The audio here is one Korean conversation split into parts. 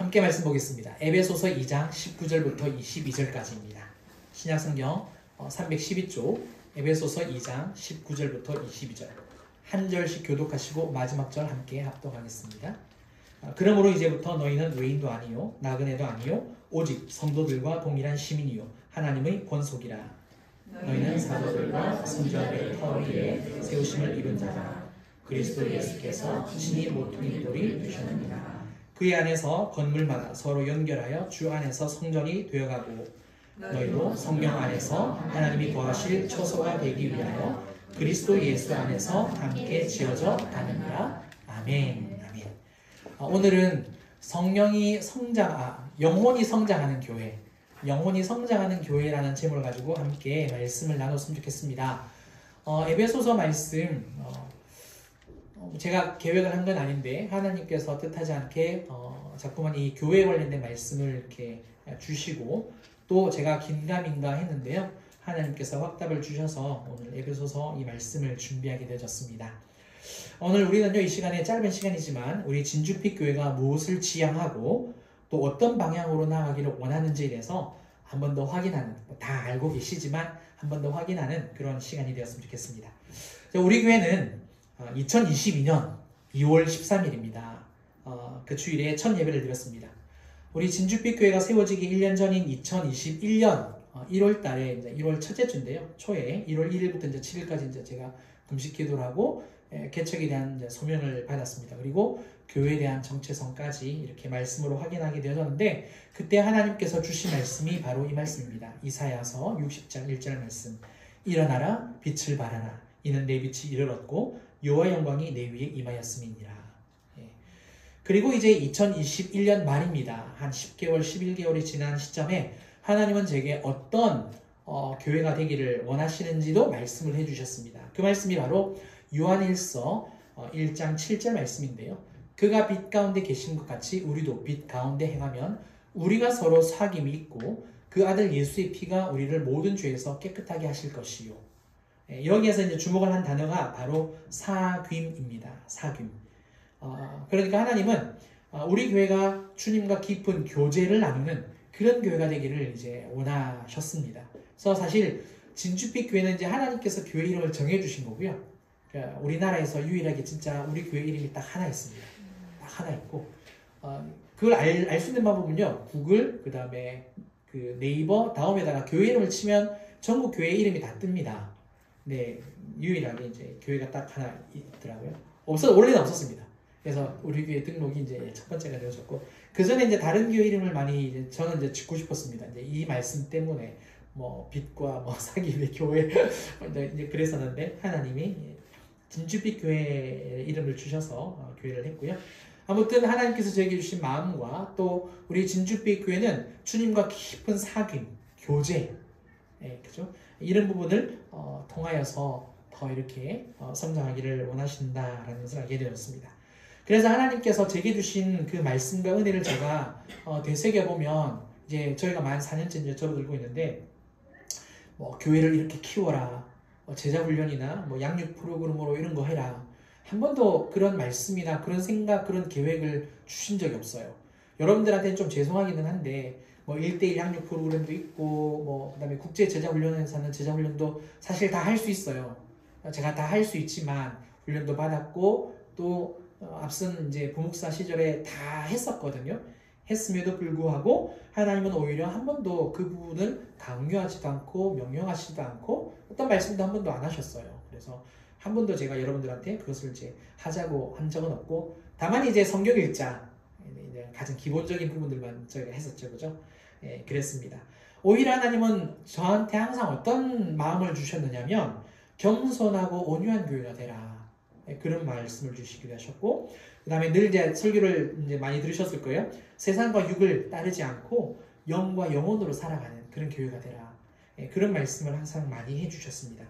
함께 말씀 보겠습니다. 에베소서 2장 19절부터 22절까지입니다. 신약성경 312쪽 에베소서 2장 19절부터 22절 한 절씩 교독하시고 마지막 절 함께 합독하겠습니다. 그러므로 이제부터 너희는 외인도 아니요 나그네도 아니요 오직 성도들과 동일한 시민이요 하나님의 권속이라. 너희는 사도들과 선지자들의 터 위에 세우심을 입은 자라. 그리스도 예수께서 친히 모퉁이 돌이 되셨느니라. 그의 안에서 건물마다 서로 연결하여 주 안에서 성전이 되어가고 너희도 성령 안에서 하나님이 거하실 처소가 되기 위하여 그리스도 예수 안에서 함께 지어져 가느니라. 아멘. 아멘. 오늘은 영혼이 성장하는 교회, 영혼이 성장하는 교회라는 제목을 가지고 함께 말씀을 나눴으면 좋겠습니다. 에베소서 말씀 제가 계획을 한 건 아닌데 하나님께서 뜻하지 않게 자꾸만 이 교회에 관련된 말씀을 이렇게 주시고 또 제가 긴가민가 했는데요. 하나님께서 확답을 주셔서 오늘 에베소서 이 말씀을 준비하게 되어졌습니다. 오늘 우리는요, 이 시간에 짧은 시간이지만 우리 진주빛 교회가 무엇을 지향하고 또 어떤 방향으로 나아가기를 원하는지에 대해서 한 번 더 확인하는, 다 알고 계시지만 한 번 더 확인하는 그런 시간이 되었으면 좋겠습니다. 우리 교회는 2022년 2월 13일입니다. 그 주일에 첫 예배를 드렸습니다. 우리 진주빛 교회가 세워지기 1년 전인 2021년 1월 달에 이제 1월 첫째 주인데요. 초에 1월 1일부터 이제 7일까지 이제 제가 금식 기도를 하고 개척에 대한 이제 소명을 받았습니다. 그리고 교회에 대한 정체성까지 이렇게 말씀으로 확인하게 되었는데 그때 하나님께서 주신 말씀이 바로 이 말씀입니다. 이사야서 60장 1절 말씀. 일어나라 빛을 발하라. 이는 내 빛이 이르렀고 여호와 영광이 내 위에 임하였음이니라. 그리고 이제 2021년 말입니다. 한 10개월, 11개월이 지난 시점에 하나님은 제게 어떤 교회가 되기를 원하시는지도 말씀을 해주셨습니다. 그 말씀이 바로 요한일서 1장 7절 말씀인데요. 그가 빛 가운데 계신 것 같이 우리도 빛 가운데 행하면 우리가 서로 사귐이 있고 그 아들 예수의 피가 우리를 모든 죄에서 깨끗하게 하실 것이요. 여기에서 이제 주목을 한 단어가 바로 사귐입니다. 사귐. 그러니까 하나님은 우리 교회가 주님과 깊은 교제를 나누는 그런 교회가 되기를 이제 원하셨습니다. 그래서 사실 진주빛 교회는 이제 하나님께서 교회 이름을 정해주신 거고요. 그러니까 우리나라에서 유일하게 진짜 우리 교회 이름이 딱 하나 있습니다. 딱 하나 있고, 그걸 알 수 있는 방법은요, 구글, 그 다음에 그 네이버 다음에다가 교회 이름을 치면 전국 교회 이름이 다 뜹니다. 네, 유일하게 이제 교회가 딱 하나 있더라고요. 원래는 없었습니다. 그래서 우리 교회 등록이 이제 첫 번째가 되어졌고, 그 전에 이제 다른 교회 이름을 많이 이제 저는 이제 짓고 싶었습니다. 이제 이 말씀 때문에 뭐 빛과 뭐 사귐의 교회 이제 그랬었는데 하나님이 진주빛 교회 이름을 주셔서 교회를 했고요. 아무튼 하나님께서 저에게 주신 마음과 또 우리 진주빛 교회는 주님과 깊은 사귐, 교제, 그죠? 이런 부분을 통하여서 더 이렇게 성장하기를 원하신다라는 것을 알게 되었습니다. 그래서 하나님께서 제게 주신 그 말씀과 은혜를 제가 되새겨보면 이제 저희가 만 4년째 이제 접어들고 있는데 뭐 교회를 이렇게 키워라, 제자 훈련이나 뭐 양육 프로그램으로 이런 거 해라. 한 번도 그런 말씀이나 그런 생각, 그런 계획을 주신 적이 없어요. 여러분들한테는 좀 죄송하기는 한데 뭐 1대1 양육 프로그램도 있고 뭐 그다음에 국제 제자 훈련에서 하는 제자 훈련도 사실 다 할 수 있어요. 제가 다 할 수 있지만 훈련도 받았고 또 앞선 이제 부목사 시절에 다 했었거든요. 했음에도 불구하고 하나님은 오히려 한 번도 그 부분을 강요하지도 않고 명령하시지도 않고 어떤 말씀도 한 번도 안 하셨어요. 그래서 한 번도 제가 여러분들한테 그것을 이제 하자고 한 적은 없고 다만 이제 성경 읽자 이제 가장 기본적인 부분들만 저희가 했었죠, 그죠? 그랬습니다. 오히려 하나님은 저한테 항상 어떤 마음을 주셨느냐면 겸손하고 온유한 교회가 되라. 그런 말씀을 주시기도 하셨고, 그 다음에 늘 이제 설교를 이제 많이 들으셨을 거예요. 세상과 육을 따르지 않고 영과 영혼으로 살아가는 그런 교회가 되라. 그런 말씀을 항상 많이 해주셨습니다.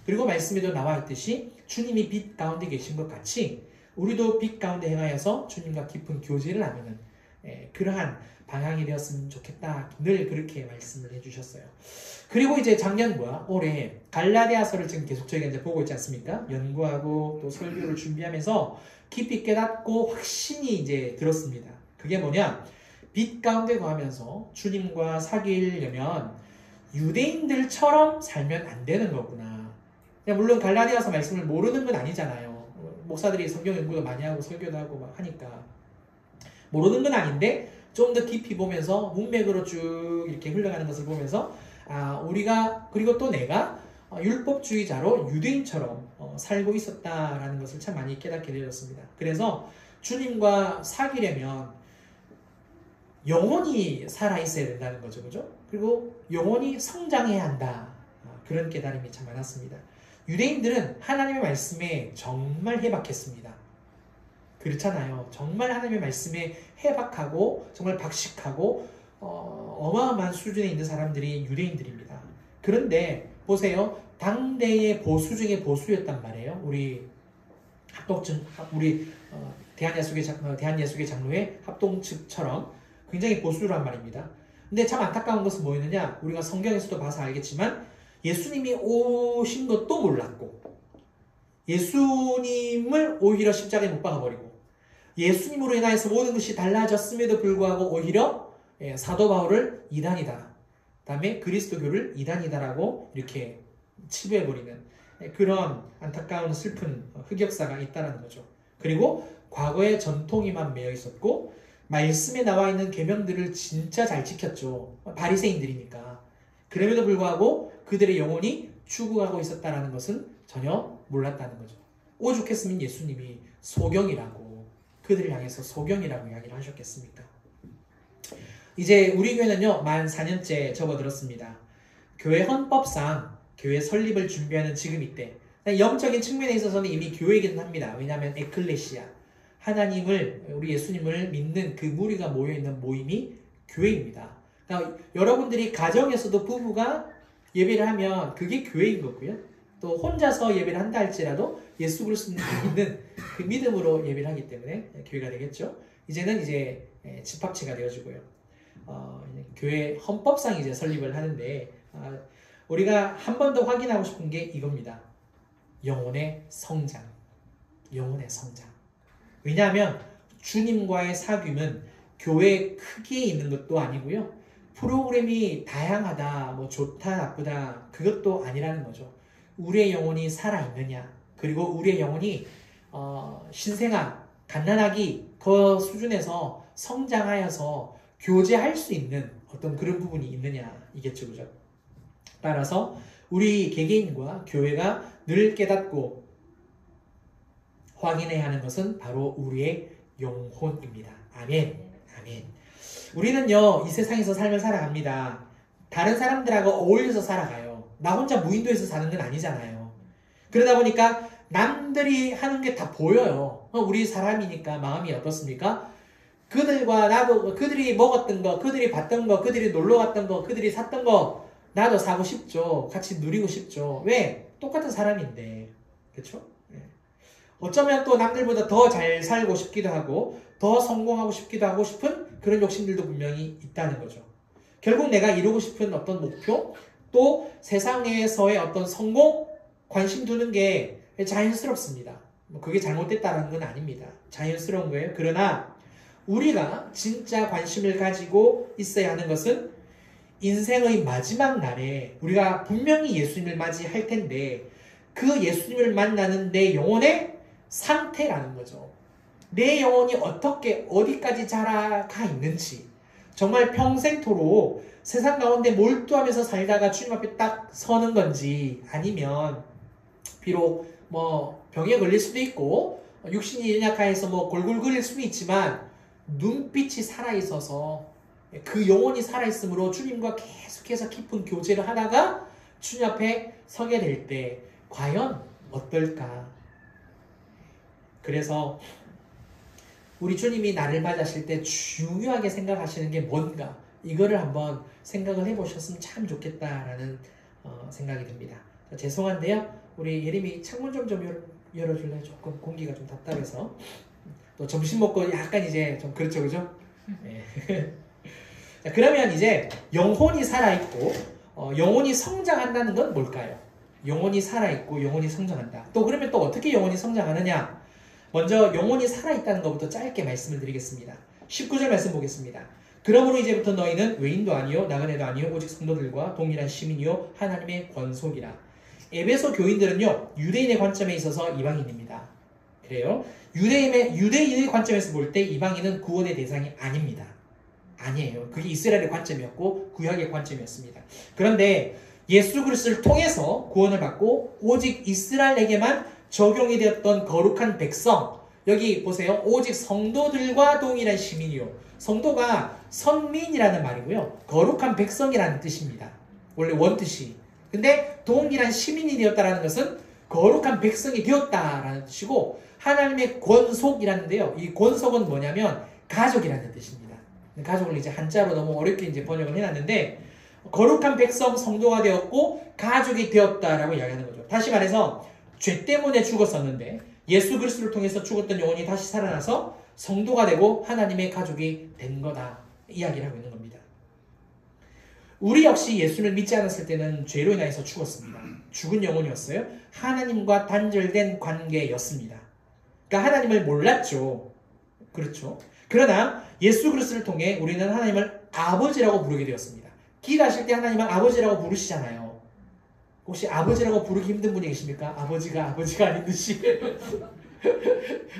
그리고 말씀에도 나와 있듯이 주님이 빛 가운데 계신 것 같이 우리도 빛 가운데 행하여서 주님과 깊은 교제를 나누는 그러한 방향이 되었으면 좋겠다. 늘 그렇게 말씀을 해주셨어요. 그리고 이제 작년과 올해 갈라디아서를 지금 계속 저희가 이제 보고 있지 않습니까? 연구하고 또 설교를 준비하면서 깊이 깨닫고 확신이 이제 들었습니다. 그게 뭐냐? 빛 가운데 거하면서 주님과 사귀려면 유대인들처럼 살면 안 되는 거구나. 물론 갈라디아서 말씀을 모르는 건 아니잖아요. 목사들이 성경 연구도 많이 하고 설교도 하고 막 하니까 모르는 건 아닌데 좀 더 깊이 보면서 문맥으로 쭉 이렇게 흘러가는 것을 보면서 우리가 그리고 또 내가 율법주의자로 유대인처럼 살고 있었다라는 것을 참 많이 깨닫게 되었습니다. 그래서 주님과 사귀려면 영혼이 살아있어야 된다는 거죠. 그죠? 그리고 영혼이 성장해야 한다. 그런 깨달음이 참 많았습니다. 유대인들은 하나님의 말씀에 정말 해박했습니다. 그렇잖아요. 정말 하나님의 말씀에 해박하고 정말 박식하고 어마어마한 수준에 있는 사람들이 유대인들입니다. 그런데 보세요. 당대의 보수 중에 보수였단 말이에요. 우리 대한예수계 장로회 합동 측처럼 굉장히 보수란 말입니다. 근데 참 안타까운 것은 뭐였느냐? 우리가 성경에서도 봐서 알겠지만 예수님이 오신 것도 몰랐고 예수님을 오히려 십자가에 못 박아버리고 예수님으로 인하여서 모든 것이 달라졌음에도 불구하고 오히려 사도 바울을 이단이다. 그다음에 그리스도교를 이단이다라고 이렇게 치부해버리는 그런 안타까운 슬픈 흑역사가 있다는 거죠. 그리고 과거의 전통에만 매여 있었고 말씀에 나와 있는 계명들을 진짜 잘 지켰죠. 바리새인들이니까. 그럼에도 불구하고 그들의 영혼이 추구하고 있었다는 것은 전혀 몰랐다는 거죠. 오죽했으면 예수님이 소경이라고 그들을 향해서 소경이라고 이야기를 하셨겠습니까? 이제 우리 교회는요 만 4년째 접어들었습니다. 교회 헌법상 교회 설립을 준비하는 지금 이때 영적인 측면에 있어서는 이미 교회이긴 합니다. 왜냐하면 에클레시아 하나님을 우리 예수님을 믿는 그 무리가 모여있는 모임이 교회입니다. 그러니까 여러분들이 가정에서도 부부가 예배를 하면 그게 교회인 거고요. 또 혼자서 예배를 한다 할지라도 예수 그리스도를 믿는 그 믿음으로 예배를 하기 때문에 교회가 되겠죠. 이제는 이제 집합체가 되어지고요. 교회 헌법상 이제 설립을 하는데 우리가 한 번 더 확인하고 싶은 게 이겁니다. 영혼의 성장. 영혼의 성장. 왜냐하면 주님과의 사귐은 교회 크기에 있는 것도 아니고요. 프로그램이 다양하다, 뭐 좋다, 나쁘다 그것도 아니라는 거죠. 우리의 영혼이 살아있느냐 그리고 우리의 영혼이 신생아, 갓난아기 그 수준에서 성장하여서 교제할 수 있는 어떤 그런 부분이 있느냐 이겠죠. 그죠? 따라서 우리 개개인과 교회가 늘 깨닫고 확인해야 하는 것은 바로 우리의 영혼입니다. 아멘. 아멘. 우리는요 이 세상에서 삶을 살아갑니다. 다른 사람들하고 어울려서 살아가요. 나 혼자 무인도에서 사는 건 아니잖아요. 그러다 보니까 남들이 하는 게 다 보여요. 우리 사람이니까 마음이 어떻습니까? 그들과 나도 그들이 먹었던 거, 그들이 봤던 거, 그들이 놀러 갔던 거, 그들이 샀던 거 나도 사고 싶죠. 같이 누리고 싶죠. 왜? 똑같은 사람인데. 그렇죠? 어쩌면 또 남들보다 더 잘 살고 싶기도 하고 더 성공하고 싶기도 하고 싶은 그런 욕심들도 분명히 있다는 거죠. 결국 내가 이루고 싶은 어떤 목표 또 세상에서의 어떤 성공 관심 두는 게 자연스럽습니다. 그게 잘못됐다는 건 아닙니다. 자연스러운 거예요. 그러나 우리가 진짜 관심을 가지고 있어야 하는 것은 인생의 마지막 날에 우리가 분명히 예수님을 맞이할 텐데 그 예수님을 만나는 내 영혼의 상태라는 거죠. 내 영혼이 어떻게 어디까지 자라가 있는지 정말 평생토록 세상 가운데 몰두하면서 살다가 주님 앞에 딱 서는 건지 아니면 비록 뭐 병에 걸릴 수도 있고 육신이 연약하여서 뭐 골골거릴 수도 있지만 눈빛이 살아있어서 그 영혼이 살아있으므로 주님과 계속해서 깊은 교제를 하다가 주님 앞에 서게 될 때 과연 어떨까? 그래서 우리 주님이 나를 맞으실 때 중요하게 생각하시는 게 뭔가 이거를 한번 생각을 해보셨으면 참 좋겠다라는 생각이 듭니다. 자, 죄송한데요. 우리 예림이 창문 좀 열어줄래요? 조금 공기가 좀 답답해서. 또 점심 먹고 약간 이제 좀 그렇죠, 그죠? 네. 자, 그러면 이제 영혼이 살아있고 영혼이 성장한다는 건 뭘까요? 영혼이 살아있고 영혼이 성장한다. 또 그러면 또 어떻게 영혼이 성장하느냐? 먼저 영혼이 살아있다는 것부터 짧게 말씀을 드리겠습니다. 19절 말씀 보겠습니다. 그러므로 이제부터 너희는 외인도 아니요 나그네도 아니요 오직 성도들과 동일한 시민이요 하나님의 권속이라. 에베소 교인들은요 유대인의 관점에 있어서 이방인입니다. 그래요. 유대인의 관점에서 볼 때 이방인은 구원의 대상이 아닙니다. 아니에요. 그게 이스라엘의 관점이었고 구약의 관점이었습니다. 그런데 예수 그리스도를 통해서 구원을 받고 오직 이스라엘에게만 적용이 되었던 거룩한 백성, 여기 보세요. 오직 성도들과 동일한 시민이요. 성도가 선민이라는 말이고요. 거룩한 백성이라는 뜻입니다. 원래 원뜻이. 근데 동일한 시민이 되었다라는 것은 거룩한 백성이 되었다라는 뜻이고, 하나님의 권속이라는데요. 이 권속은 뭐냐면 가족이라는 뜻입니다. 가족을 이제 한자로 너무 어렵게 이제 번역을 해놨는데, 거룩한 백성 성도가 되었고 가족이 되었다라고 이야기하는 거죠. 다시 말해서 죄 때문에 죽었었는데 예수 그리스도를 통해서 죽었던 영혼이 다시 살아나서 성도가 되고 하나님의 가족이 된 거다, 이야기를 하고 있는 겁니다. 우리 역시 예수를 믿지 않았을 때는 죄로 인하여서 죽었습니다. 죽은 영혼이었어요. 하나님과 단절된 관계였습니다. 그러니까 하나님을 몰랐죠. 그렇죠. 그러나 예수 그리스도를 통해 우리는 하나님을 아버지라고 부르게 되었습니다. 기도하실 때 하나님은 아버지라고 부르시잖아요. 혹시 아버지라고 부르기 힘든 분이 계십니까? 아버지가 아닌 듯이.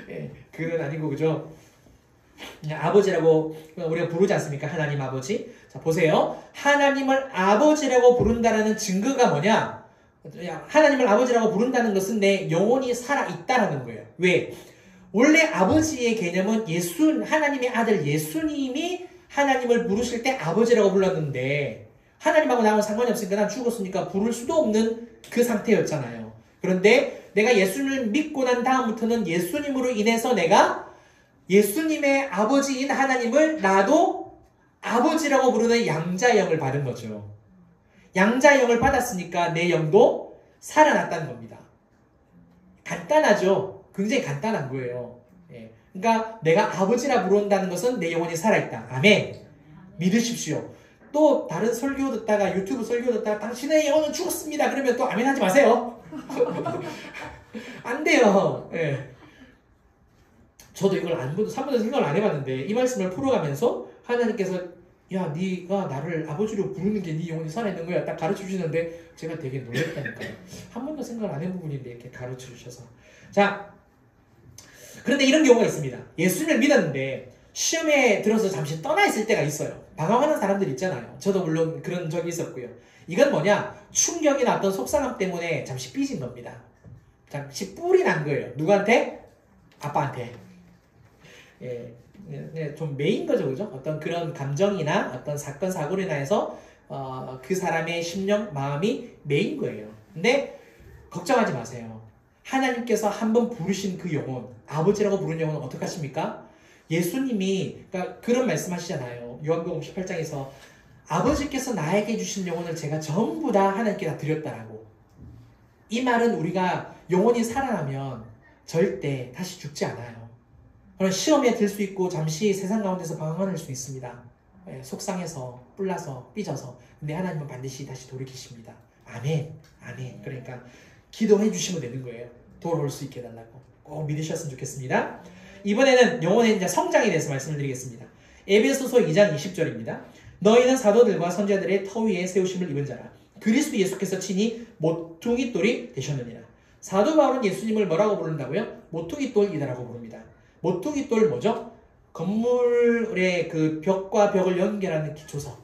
예, 그건 아니고, 그죠? 그냥 아버지라고 우리가 부르지 않습니까? 하나님 아버지. 자, 보세요. 하나님을 아버지라고 부른다는 증거가 뭐냐? 하나님을 아버지라고 부른다는 것은 내 영혼이 살아있다라는 거예요. 왜? 원래 아버지의 개념은 하나님의 아들 예수님이 하나님을 부르실 때 아버지라고 불렀는데, 하나님하고 나하고 상관이 없으니까 난 죽었으니까 부를 수도 없는 그 상태였잖아요. 그런데 내가 예수님을 믿고 난 다음부터는 예수님으로 인해서 내가 예수님의 아버지인 하나님을 나도 아버지라고 부르는 양자영을 받은 거죠. 양자영을 받았으니까 내 영도 살아났다는 겁니다. 간단하죠? 굉장히 간단한 거예요. 예. 그러니까 내가 아버지라 부른다는 것은 내 영혼이 살아있다. 아멘. 믿으십시오. 또 다른 설교 듣다가, 유튜브 설교 듣다가 당신의 영혼은 죽었습니다 그러면 또 아멘 하지 마세요. 안 돼요. 예. 저도 이걸 3번도 생각을 안 해봤는데 이 말씀을 풀어가면서 하나님께서 야, 네가 나를 아버지로 부르는 게 네 영혼이 살아있는 거야 딱 가르쳐 주시는데 제가 되게 놀랐다니까요. 한 번도 생각을 안 해본 부분인데 이렇게 가르쳐 주셔서. 자, 그런데 이런 경우가 있습니다. 예수님을 믿었는데 시험에 들어서 잠시 떠나 있을 때가 있어요. 방황하는 사람들 있잖아요. 저도 물론 그런 적이 있었고요. 이건 뭐냐? 충격이나 어떤 속상함 때문에 잠시 삐진 겁니다. 잠시 뿔이 난 거예요. 누구한테? 아빠한테. 예, 좀 매인 거죠, 그죠? 어떤 그런 감정이나 어떤 사건, 사고로 인해서 그 사람의 심령, 마음이 매인 거예요. 근데 걱정하지 마세요. 하나님께서 한번 부르신 그 영혼, 아버지라고 부르는 영혼은 어떻게 하십니까? 예수님이, 그러니까 그런 말씀 하시잖아요. 요한복음 18장에서 아버지께서 나에게 주신 영혼을 제가 전부 다 하나님께 다 드렸다라고. 이 말은 우리가 영혼이 살아나면 절대 다시 죽지 않아요. 그런 시험에 들 수 있고 잠시 세상 가운데서 방황할 수 있습니다. 속상해서, 뿔나서, 삐져서. 근데 하나님은 반드시 다시 돌이키십니다. 아멘. 아멘. 그러니까 기도해 주시면 되는 거예요. 돌아올 수 있게 해달라고. 꼭 믿으셨으면 좋겠습니다. 이번에는 영혼의 이제 성장에 대해서 말씀을 드리겠습니다. 에베소서 2장 20절입니다. 너희는 사도들과 선지자들의 터 위에 세우심을 입은 자라. 그리스도 예수께서 친히 모퉁이 돌이 되셨느니라. 사도 바울은 예수님을 뭐라고 부른다고요? 모퉁이 돌이다라고 부릅니다. 모퉁이 돌 뭐죠? 건물의 그 벽과 벽을 연결하는 기초석.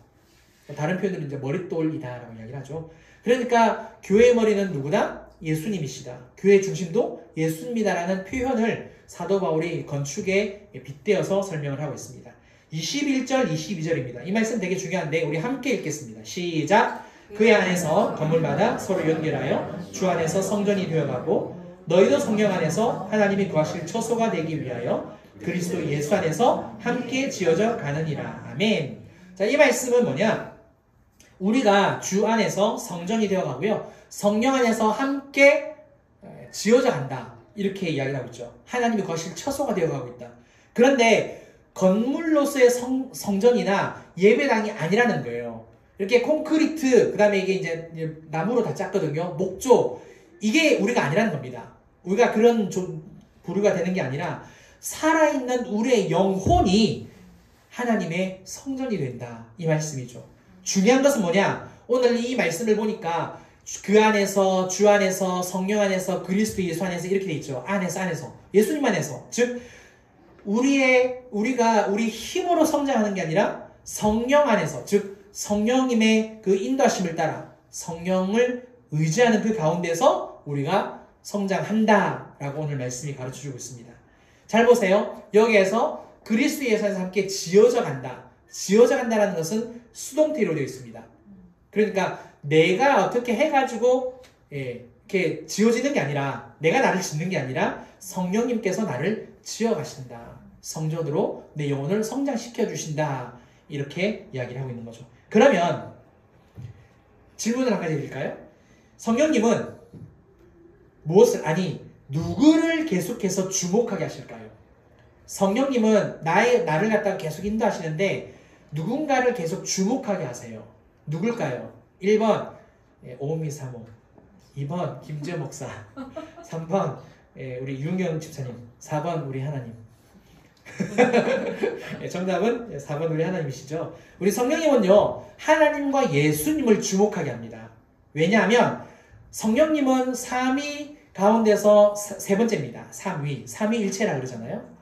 다른 표현으로 이제 머릿돌이다라고 이야기를 하죠. 그러니까 교회의 머리는 누구다? 예수님이시다. 교회의 중심도 예수님이다라는 표현을 사도 바울이 건축에 빗대어서 설명을 하고 있습니다. 21절, 22절입니다. 이 말씀 되게 중요한데 우리 함께 읽겠습니다. 시작! 그의 안에서 건물마다 서로 연결하여 주 안에서 성전이 되어가고 너희도 성령 안에서 하나님이 거하실 처소가 되기 위하여 그리스도 예수 안에서 함께 지어져 가느니라. 아멘. 자, 이 말씀은 뭐냐? 우리가 주 안에서 성전이 되어가고요. 성령 안에서 함께 지어져 간다. 이렇게 이야기를 하고 있죠. 하나님이 거실 처소가 되어가고 있다. 그런데 건물로서의 성전이나 예배당이 아니라는 거예요. 이렇게 콘크리트, 그 다음에 이게 이제 나무로 다 짰거든요. 목조. 이게 우리가 아니라는 겁니다. 우리가 그런 좀 부류가 되는 게 아니라 살아있는 우리의 영혼이 하나님의 성전이 된다. 이 말씀이죠. 중요한 것은 뭐냐? 오늘 이 말씀을 보니까 그 안에서, 주 안에서, 성령 안에서, 그리스도 예수 안에서 이렇게 돼 있죠. 안에서. 예수님 안에서. 즉, 우리가 우리 힘으로 성장하는 게 아니라 성령 안에서, 즉, 성령님의 그 인도하심을 따라 성령을 의지하는 그 가운데서 우리가 성장한다. 라고 오늘 말씀이 가르쳐 주고 있습니다. 잘 보세요. 여기에서 그리스도 예수 안에서 함께 지어져 간다. 지어져 간다라는 것은 수동태로 되어 있습니다. 그러니까 내가 어떻게 해가지고 이렇게 지어지는 게 아니라 내가 나를 짓는 게 아니라 성령님께서 나를 지어가신다. 성전으로 내 영혼을 성장시켜 주신다. 이렇게 이야기를 하고 있는 거죠. 그러면 질문을 한 가지 드릴까요? 성령님은 누구를 계속해서 주목하게 하실까요? 성령님은 나를 갖다가 계속 인도하시는데 누군가를 계속 주목하게 하세요. 누굴까요? 1번 오미 사모, 2번 김지현 목사, 3번 우리 윤경 집사님, 4번 우리 하나님. 정답은 4번 우리 하나님이시죠. 우리 성령님은요, 하나님과 예수님을 주목하게 합니다. 왜냐하면 성령님은 삼위 가운데서 세 번째입니다. 삼위일체라 그러잖아요.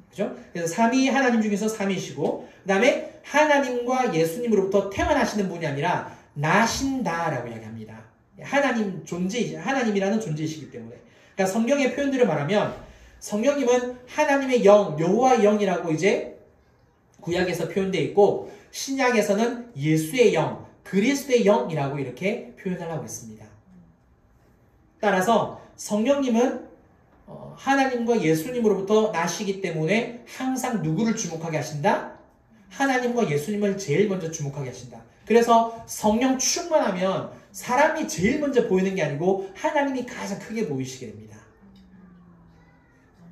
그죠? 그래서 삼위 하나님 중에서 삼위이시고, 그 다음에 하나님과 예수님으로부터 태어나시는 분이 아니라 나신다라고 이야기합니다. 하나님이라는 존재이시기 때문에. 그러니까 성경의 표현들을 말하면 성령님은 하나님의 영, 여호와의 영이라고 이제 구약에서 표현되어 있고, 신약에서는 예수의 영, 그리스도의 영이라고 이렇게 표현을 하고 있습니다. 따라서 성령님은 하나님과 예수님으로부터 나시기 때문에 항상 누구를 주목하게 하신다? 하나님과 예수님을 제일 먼저 주목하게 하신다. 그래서 성령 충만하면 사람이 제일 먼저 보이는 게 아니고 하나님이 가장 크게 보이시게 됩니다.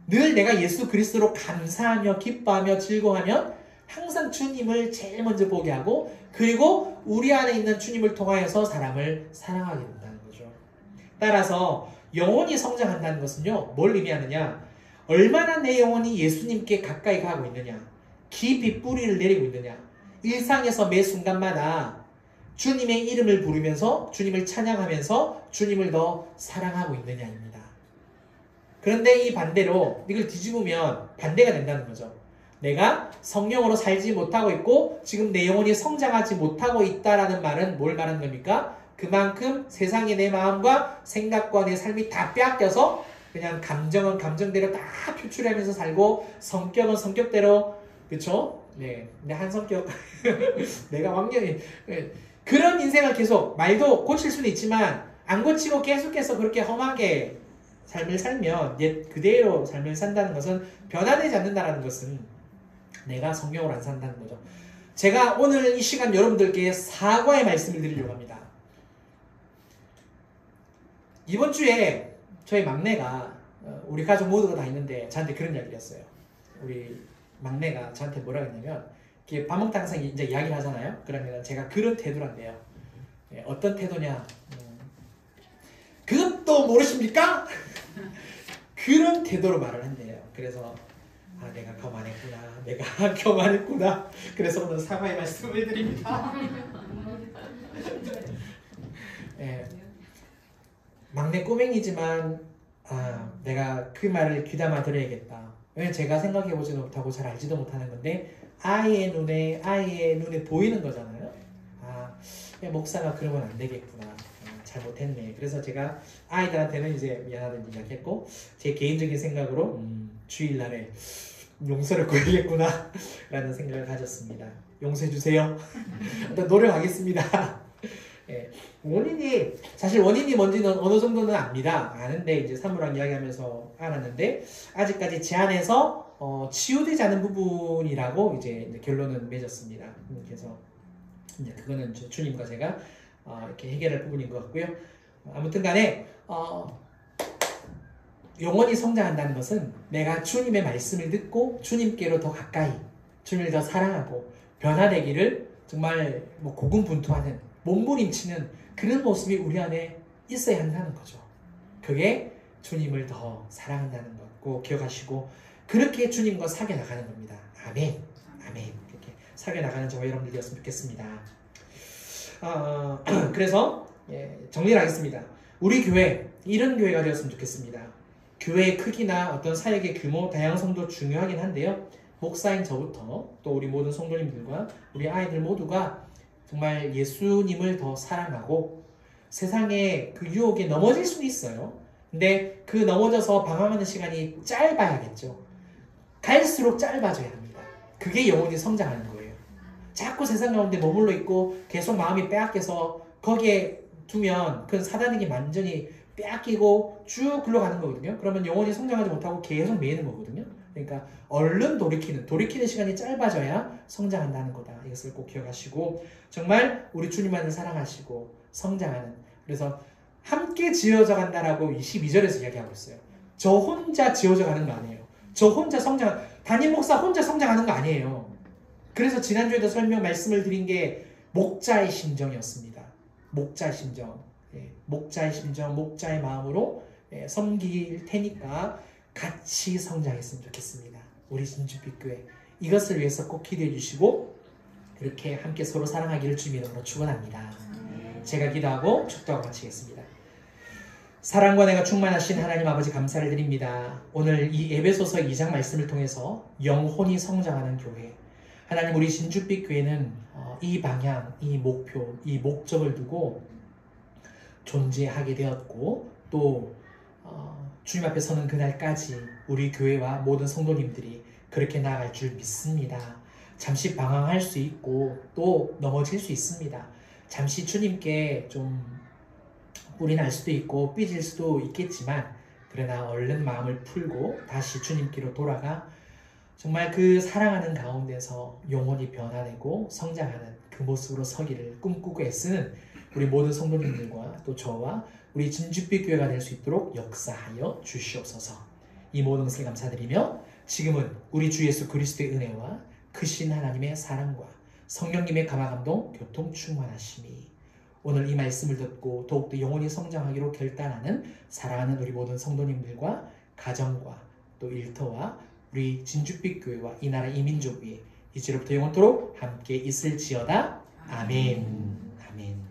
늘 내가 예수 그리스도로 감사하며 기뻐하며 즐거워하면 항상 주님을 제일 먼저 보게 하고, 그리고 우리 안에 있는 주님을 통하여서 사람을 사랑하게 된다는 거죠. 따라서 영혼이 성장한다는 것은요, 뭘 의미하느냐? 얼마나 내 영혼이 예수님께 가까이 가고 있느냐, 깊이 뿌리를 내리고 있느냐, 일상에서 매 순간마다 주님의 이름을 부르면서 주님을 찬양하면서 주님을 더 사랑하고 있느냐입니다. 그런데 이 반대로 이걸 뒤집으면 반대가 된다는 거죠. 내가 성령으로 살지 못하고 있고 지금 내 영혼이 성장하지 못하고 있다라는 말은 뭘 말하는 겁니까? 그만큼 세상에 내 마음과 생각과 내 삶이 다 빼앗겨서 그냥 감정은 감정대로 다 표출하면서 살고, 성격은 성격대로, 그쵸? 네, 내 한 성격 내가 왕년이 그런 인생을 계속, 말도 고칠 수는 있지만 안 고치고 계속해서 그렇게 험하게 삶을 살면, 옛 그대로 삶을 산다는 것은, 변화되지 않는다는 것은 내가 성령으로 안 산다는 거죠. 제가 오늘 이 시간 여러분들께 사과의 말씀을 드리려고 합니다. 이번 주에 저희 막내가, 우리 가족 모두가 다 있는데 저한테 그런 이야기를 했어요. 우리 막내가 저한테 뭐라 했냐면, 이렇게 밥 먹다 항상 이제 이야기를 하잖아요. 그러면 제가 그런 태도란데요. 어떤 태도냐? 그것도 모르십니까? 그런 태도로 말을 한대요. 그래서 내가 교만했구나. 그래서 오늘 사과의 말씀을 드립니다. 막내 꼬맹이지만 내가 그 말을 귀담아 들어야겠다. 왜냐면 제가 생각해보지도 못하고 잘 알지도 못하는 건데 아이의 눈에 보이는 거잖아요. 목사가 그러면 안 되겠구나. 잘못했네. 그래서 제가 아이들한테는 이제 미안하다는 이야기 했고, 제 개인적인 생각으로 주일날에 용서를 구해야겠구나 라는 생각을 가졌습니다. 용서해 주세요. 일단 노력하겠습니다. 사실 원인이 뭔지는 어느 정도는 압니다. 아는데 이제 사무랑 이야기하면서 알았는데, 아직까지 제 안에서 치유되지 않은 부분이라고 이제 결론은 맺었습니다. 그래서 이제 그거는 주님과 제가 이렇게 해결할 부분인 것 같고요. 아무튼 간에 영원히 성장한다는 것은 내가 주님의 말씀을 듣고 주님께로 더 가까이, 주님을 더 사랑하고 변화되기를 정말 고군분투하는, 몸부림치는 그런 모습이 우리 안에 있어야 한다는 거죠. 그게 주님을 더 사랑한다는 것 꼭 기억하시고, 그렇게 주님과 사귀어 나가는 겁니다. 아멘. 아멘. 이렇게 살려나가는 저와 여러분들 되었으면 좋겠습니다. 그래서 정리를 하겠습니다. 우리 교회 이런 교회가 되었으면 좋겠습니다. 교회의 크기나 어떤 사역의 규모, 다양성도 중요하긴 한데요. 목사인 저부터 또 우리 모든 성도님들과 우리 아이들 모두가 정말 예수님을 더 사랑하고 세상의 그 유혹에 넘어질 수도 있어요. 근데 그 넘어져서 방황하는 시간이 짧아야겠죠. 갈수록 짧아져야 합니다. 그게 영혼이 성장하는 거예요. 자꾸 세상 가운데 머물러 있고 계속 마음이 빼앗겨서 거기에 두면 그 사단에게 완전히 빼앗기고 쭉 굴러가는 거거든요. 그러면 영혼이 성장하지 못하고 계속 매이는 거거든요. 그러니까 얼른 돌이키는 시간이 짧아져야 성장한다는 거다. 이것을 꼭 기억하시고 정말 우리 주님만을 사랑하시고 성장하는, 그래서 함께 지어져 간다라고 22절에서 이야기하고 있어요. 저 혼자 지어져 가는 거 아니에요. 저 혼자 담임 목사 혼자 성장하는 거 아니에요. 그래서 지난주에도 말씀을 드린 게 목자의 심정이었습니다. 목자의 심정, 목자의 마음으로 섬길 테니까 같이 성장했으면 좋겠습니다. 우리 진주빛교회 이것을 위해서 꼭 기도해 주시고 그렇게 함께 서로 사랑하기를 주님 이름으로 축원합니다. 제가 기도하고 축도하고 마치겠습니다. 사랑과 내가 충만하신 하나님 아버지 감사를 드립니다. 오늘 이 에베소서 2장 말씀을 통해서 영혼이 성장하는 교회, 하나님 우리 진주빛 교회는 이 방향, 이 목표, 이 목적을 두고 존재하게 되었고 또 주님 앞에 서는 그날까지 우리 교회와 모든 성도님들이 그렇게 나아갈 줄 믿습니다. 잠시 방황할 수 있고 또 넘어질 수 있습니다. 잠시 주님께 좀 뿔이 날 수도 있고 삐질 수도 있겠지만 그러나 얼른 마음을 풀고 다시 주님께로 돌아가 정말 그 사랑하는 가운데서 영혼이 변화되고 성장하는 그 모습으로 서기를 꿈꾸고 애쓰는 우리 모든 성도님들과 또 저와 우리 진주빛 교회가 될 수 있도록 역사하여 주시옵소서. 이 모든 것을 감사드리며 지금은 우리 주 예수 그리스도의 은혜와 크신 하나님의 사랑과 성령님의 감화감동 교통 충만하심이 오늘 이 말씀을 듣고 더욱더 영혼이 성장하기로 결단하는 사랑하는 우리 모든 성도님들과 가정과 또 일터와 우리 진주빛 교회와 이 나라 이 민족 위에 이제로부터 영원토록 함께 있을지어다. 아멘. 아멘.